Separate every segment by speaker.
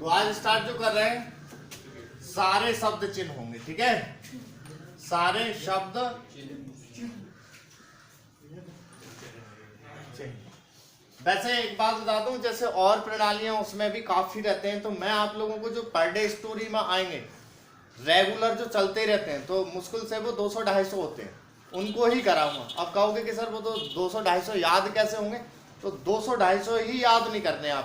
Speaker 1: तो आज स्टार्ट जो कर रहे हैं सारे शब्द चिन्ह होंगे, ठीक है, सारे शब्द वैसे एक बात बता दूं, जैसे और प्रणालियां उसमें भी काफी रहते हैं, तो मैं आप लोगों को जो पर डे स्टोरी में आएंगे रेगुलर जो चलते रहते हैं तो मुश्किल से वो 200-250 होते हैं, उनको ही कराऊंगा। अब कहोगे कि सर वो तो 200-250 याद कैसे होंगे, तो 200-250 ही याद नहीं करने हैं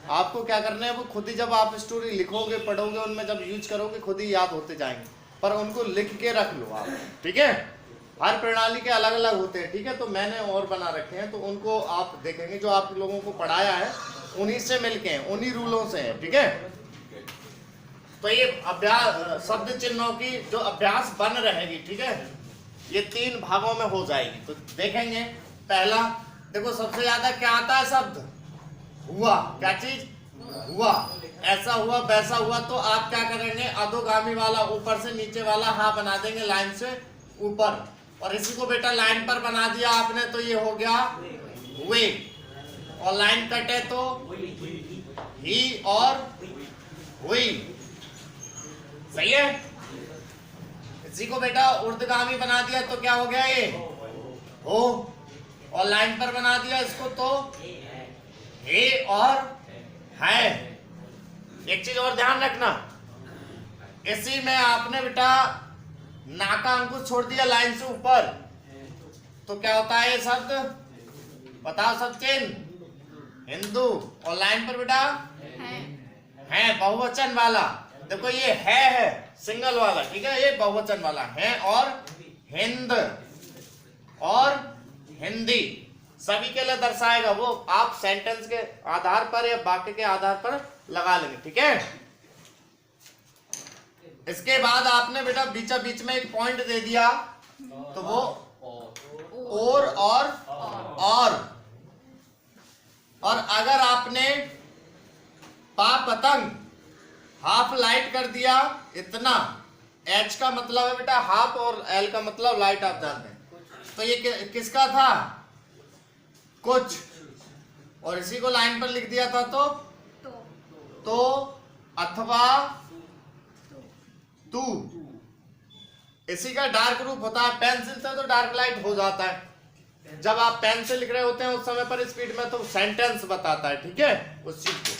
Speaker 1: आपको क्या करना है, वो खुद ही जब आप स्टोरी लिखोगे पढ़ोगे उनमें जब यूज करोगे खुद ही याद होते जाएंगे, पर उनको लिख के रख लो आप, ठीक है। हर प्रणाली के अलग अलग होते हैं, ठीक है, तो मैंने और बना रखे हैं, तो उनको आप देखेंगे जो आप लोगों को पढ़ाया है उन्हीं से मिलके हैं, उन्हीं रूलों से है, ठीक है। तो ये अभ्यास शब्द चिन्हों की जो अभ्यास बन रहेगी, ठीक है, ये 3 भागों में हो जाएगी। तो देखेंगे पहला, देखो सबसे ज्यादा क्या आता है शब्द हुआ, क्या चीज हुआ, ऐसा हुआ वैसा हुआ, तो आप क्या करेंगे अधोगामी वाला ऊपर से नीचे वाला हा बना देंगे लाइन से ऊपर, और इसी को बेटा लाइन पर बना दिया आपने तो ये हो गया हुए, और लाइन कटे तो ही और हुई, सही है। इसी को बेटा ऊर्ध्वगामी बना दिया तो क्या हो गया ये हो, और लाइन पर बना दिया इसको तो हे और है। एक चीज और ध्यान रखना, इसी में आपने बेटा ना का अंकुश छोड़ दिया लाइन से ऊपर, तो क्या होता है ये शब्द बताओ सब चिन्ह हिंदू, और लाइन पर बेटा है बहुवचन वाला, देखो ये है सिंगल वाला, ठीक है, ये बहुवचन वाला है, और हिंद और हिंदी सभी के लिए दर्शाएगा, वो आप सेंटेंस के आधार पर या वाक्य के आधार पर लगा लेंगे, ठीक है। इसके बाद आपने बेटा बीचा बीच में एक पॉइंट दे दिया, तो वो और अगर आपने पा पतंग हाफ लाइट कर दिया इतना, एच का मतलब है बेटा हाफ और एल का मतलब लाइट, आप जानते हैं, तो ये किसका था कुछ, और इसी को लाइन पर लिख दिया था तो अथवा तू, इसी का डार्क रूप होता है, पेंसिल से तो डार्क लाइट हो जाता है, जब आप पेन से लिख रहे होते हैं उस समय पर स्पीड में तो सेंटेंस बताता है, ठीक है, उस चीज को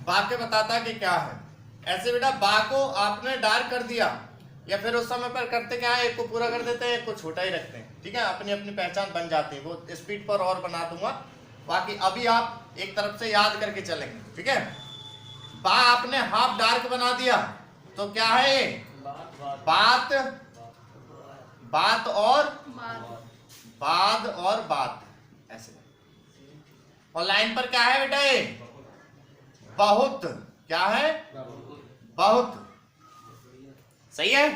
Speaker 1: वाक्य बताता है कि क्या है। ऐसे बेटा बा को आपने डार्क कर दिया, या फिर उस समय पर करते क्या है, एक को पूरा कर देते हैं एक को छोटा ही रखते हैं, ठीक है, अपनी अपनी पहचान बन जाती है, वो स्पीड पर और बना दूंगा, बाकी अभी आप एक तरफ से याद करके चलेंगे, ठीक है। बा आपने हाफ डार्क बना दिया तो क्या है ये बात और बात ऐसे, और लाइन पर क्या है बेटा ये बहुत, क्या है बहुत, सही है।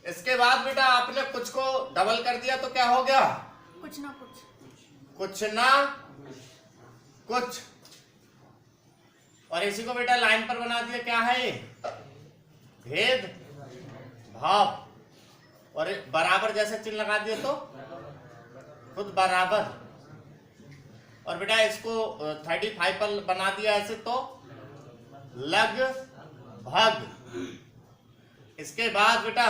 Speaker 1: इसके बाद बेटा आपने कुछ को डबल कर दिया तो क्या हो गया कुछ ना कुछ, और इसी को बेटा लाइन पर बना दिया, क्या है भेद भाव, और बराबर जैसे चिन्ह लगा दिए तो खुद बराबर, और बेटा इसको 35 पर बना दिया ऐसे तो लगभग। इसके बाद बेटा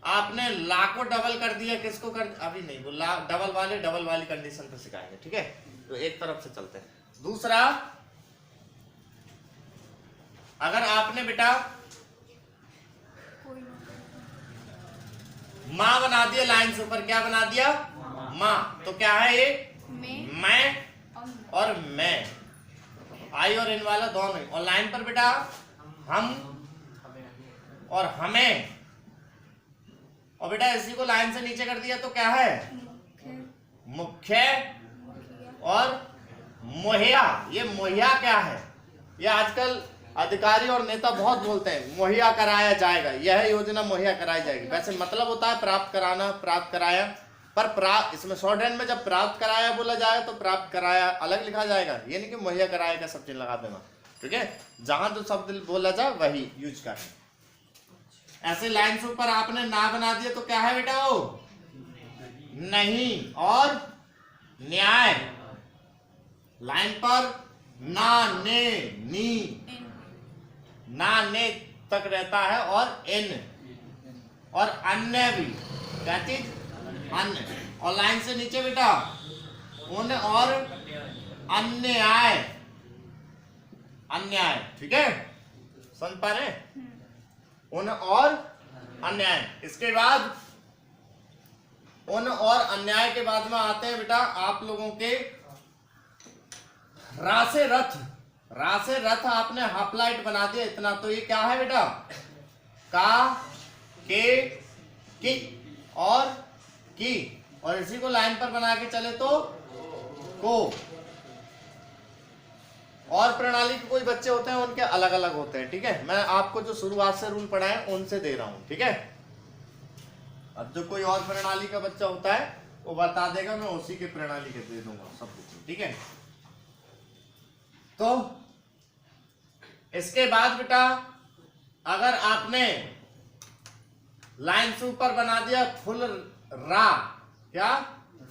Speaker 1: आपने ला को डबल कर दिया, किसको कर अभी नहीं, वो ला डबल वाली कंडीशन पे सिखाएंगे, ठीक है, तो एक तरफ से चलते हैं। दूसरा, अगर आपने बेटा माँ बना दिया लाइन से ऊपर, क्या बना दिया माँ, तो क्या है ये मैं और मैं, आई और इन वाला दोनों, और लाइन पर बेटा हम और हमें, और बेटा इसी को लाइन से नीचे कर दिया तो क्या है मुख्य और मुहैया। ये मुहैया क्या है, ये आजकल अधिकारी और नेता बहुत बोलते हैं मुहैया कराया जाएगा, यह योजना मुहैया कराई जाएगी, वैसे मतलब होता है प्राप्त कराना, प्राप्त कराया, पर इसमें शॉर्ट हैंड में जब प्राप्त कराया बोला जाए तो प्राप्त कराया अलग लिखा जाएगा, ये नहीं कि मुहैया कराया का सब चीज लगा देना, ठीक है, जहां जो शब्द बोला जाए वही यूज करना। ऐसे लाइन से ऊपर आपने ना बना दिया तो क्या है बेटा वो नहीं और न्याय, लाइन पर ना ने नी ना ने तक रहता है और एन और अन्य भी क्या चीज अन्य और लाइन से नीचे बेटा उन और अन्याय अन्याय ठीक है समझ पा रहे उन और अन्याय। इसके बाद उन और अन्याय के बाद में आते हैं बेटा आप लोगों के रासे रथ। रासे रथ आपने हाफलाइट बना दिया इतना तो ये क्या है बेटा का के की और की और इसी को लाइन पर बना के चले तो को। और प्रणाली के कोई बच्चे होते हैं उनके अलग अलग होते हैं ठीक है। मैं आपको जो शुरुआत से रूल पढ़ाए उनसे दे रहा हूं ठीक है। अब जो कोई और प्रणाली का बच्चा होता है वो बता देगा मैं उसी के प्रणाली के दे दूंगा सब कुछ ठीक है। तो इसके बाद बेटा अगर आपने लाइन से ऊपर बना दिया फुल रा क्या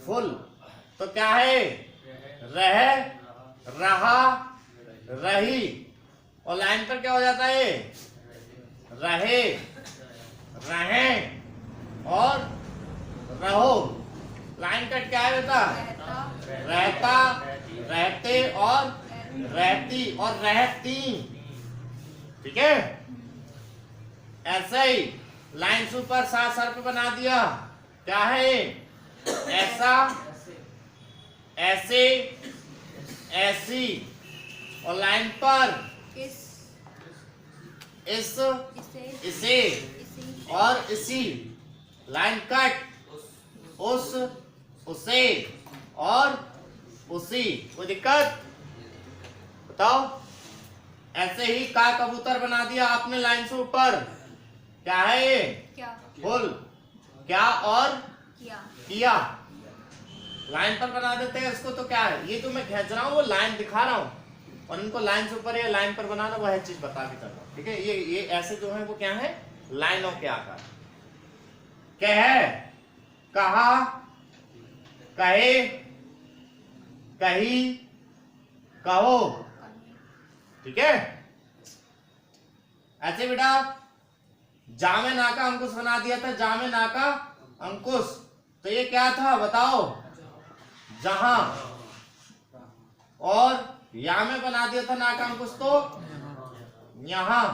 Speaker 1: फुल तो क्या है रह रहा रही और लाइन पर क्या हो जाता है रहे रहे और रहो। लाइन कट क्या है बेटा रहता रहते और रहती और रहती ठीक है। ऐसे ही लाइन से ऊपर सा सर पे बना दिया क्या है ऐसा ऐसे ऐसी और लाइन पर इस इसे और इसी। लाइन कट उस उसे और उसी। कोई दिक्कत बताओ। ऐसे ही का कबूतर बना दिया आपने लाइन से ऊपर क्या है ये क्या फुल क्या और किया। लाइन पर बना देते हैं इसको तो क्या है ये तो मैं खींच रहा हूँ वो लाइन दिखा रहा हूँ और इनको लाइन से ऊपर या लाइन पर बनाना वह चीज बता के चल रहा हूँ ठीक है। ये ऐसे जो है वो क्या है लाइनों के आकार। कह कहा कहे कही कहो ठीक है। ऐसे बेटा जामे ना का अंकुश बना दिया था जामे ना का अंकुश तो ये क्या था बताओ जहां और या में बना दिया था ना का अंकुश तो यहां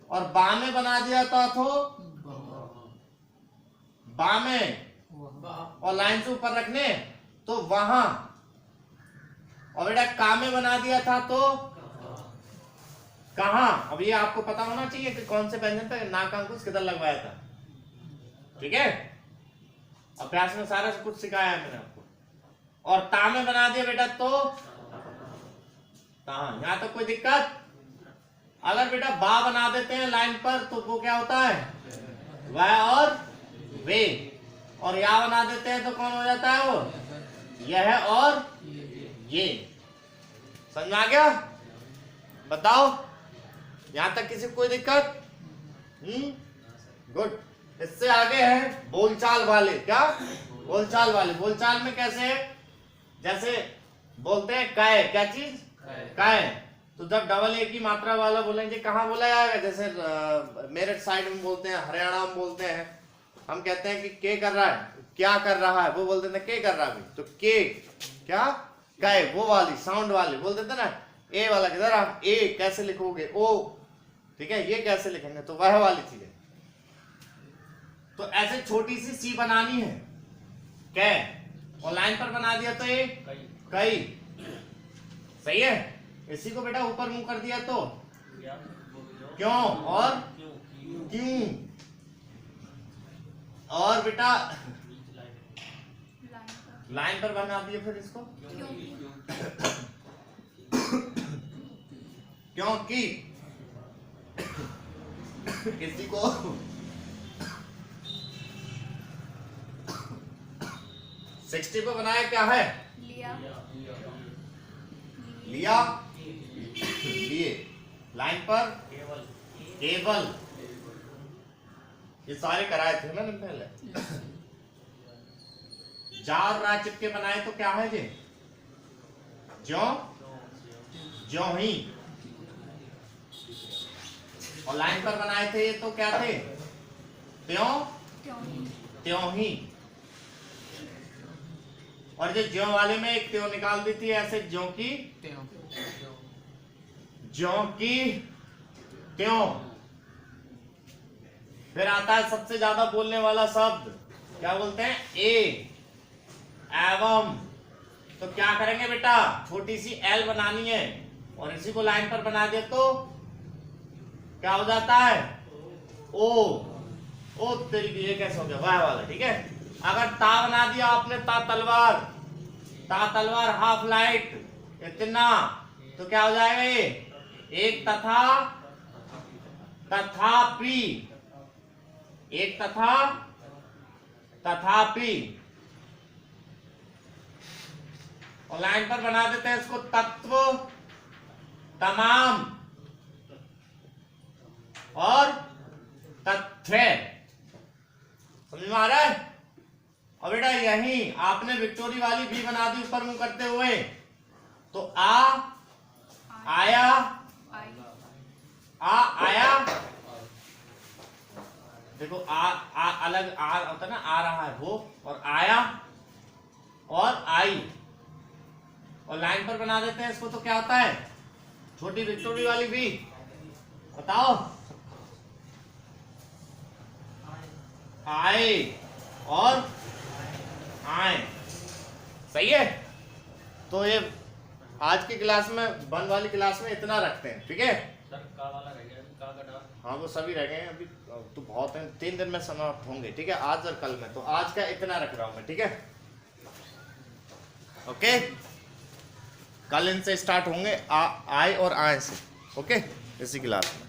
Speaker 1: और बा में बना दिया था तो बा में और लाइन से ऊपर रखने तो वहां और बेटा का में बना दिया था तो कहां। अब ये आपको पता होना चाहिए कि कौन से व्यंजन पे ना का अंकुश किधर लगवाया था ठीक है। अभ्यास में सारा कुछ सिखाया है मैंने आपको। और ता में बना दिया बेटा तो यहां तक कोई दिक्कत। अगर बेटा बा बना देते हैं लाइन पर तो वो क्या होता है वह और वे और या बना देते हैं तो कौन हो जाता है वो यह और ये। समझ में आ गया बताओ यहां तक किसी को कोई दिक्कत। गुड। इससे आगे है बोलचाल वाले। क्या बोलचाल वाले। बोलचाल में कैसे है जैसे बोलते हैं काय क्या चीज काय तो जब डबल ए की मात्रा वाला बोलेंगे कहाँ बोला जाएगा जैसे मेरठ साइड में बोलते हैं हरियाणा में बोलते हैं हम कहते हैं कि के कर रहा है क्या कर रहा है वो बोलते थे के कर रहा है तो के क्या काय वो वाली साउंड वाली बोल देते ना ए वाला किधर आप ए कैसे लिखोगे ओ ठीक है ये कैसे लिखेंगे तो वह वाली चीज है। तो ऐसे छोटी सी सी बनानी है कै और लाइन पर बना दिया तो ये कई सही है। इसी को बेटा ऊपर मुंह कर दिया तो क्यों और क्यों और बेटा लाइन पर बना दिया फिर इसको क्योंकि किसी को 60 पे बनाया क्या है लिया लिए लाइन पर केवल ये सारे कराए थे ना पहले। जा और रा चिपके बनाए तो क्या है ये ज्यों ज्यों ही, और लाइन पर बनाए थे ये तो क्या थे, त्यों त्यों ही। और जो ज्यों वाले में एक त्यों निकाल दी थी, ऐसे ज्यों की त्यों। फिर आता है सबसे ज्यादा बोलने वाला शब्द, क्या बोलते हैं, एवं। तो क्या करेंगे बेटा, छोटी सी एल बनानी है और इसी को लाइन पर बना दे तो क्या हो जाता है, ओ तेरी, ये कैसे हो गया, वाह वाला, ठीक है। अगर ता बना दिया आपने, ता तलवार हाफ लाइट इतना, तो क्या हो जाएगा ये, एक तथा तथापि, एक तथा तथापि। और लाइन पर बना देते हैं इसको, तत्व तमाम और तथ्य। समझ में आ रहा है। और बेटा यही आपने विक्टोरी वाली भी बना दी ऊपर मुंह करते हुए, तो आया, देखो अलग होता है ना, आ रहा है वो, और आया और आई। और लाइन पर बना देते हैं इसको, तो क्या होता है, छोटी विक्टोरी वाली भी, बताओ, आए और आए। सही है। तो ये आज की क्लास में, वन वाली क्लास में इतना रखते हैं, ठीक है। हाँ वो सभी रह गए हैं अभी, तो बहुत है, 3 दिन में समाप्त होंगे, ठीक है, आज और कल में। तो आज का इतना रख रहा हूं मैं, ठीक है, ओके। कल इनसे स्टार्ट होंगे, आए और आए से, ओके, इसी क्लास में।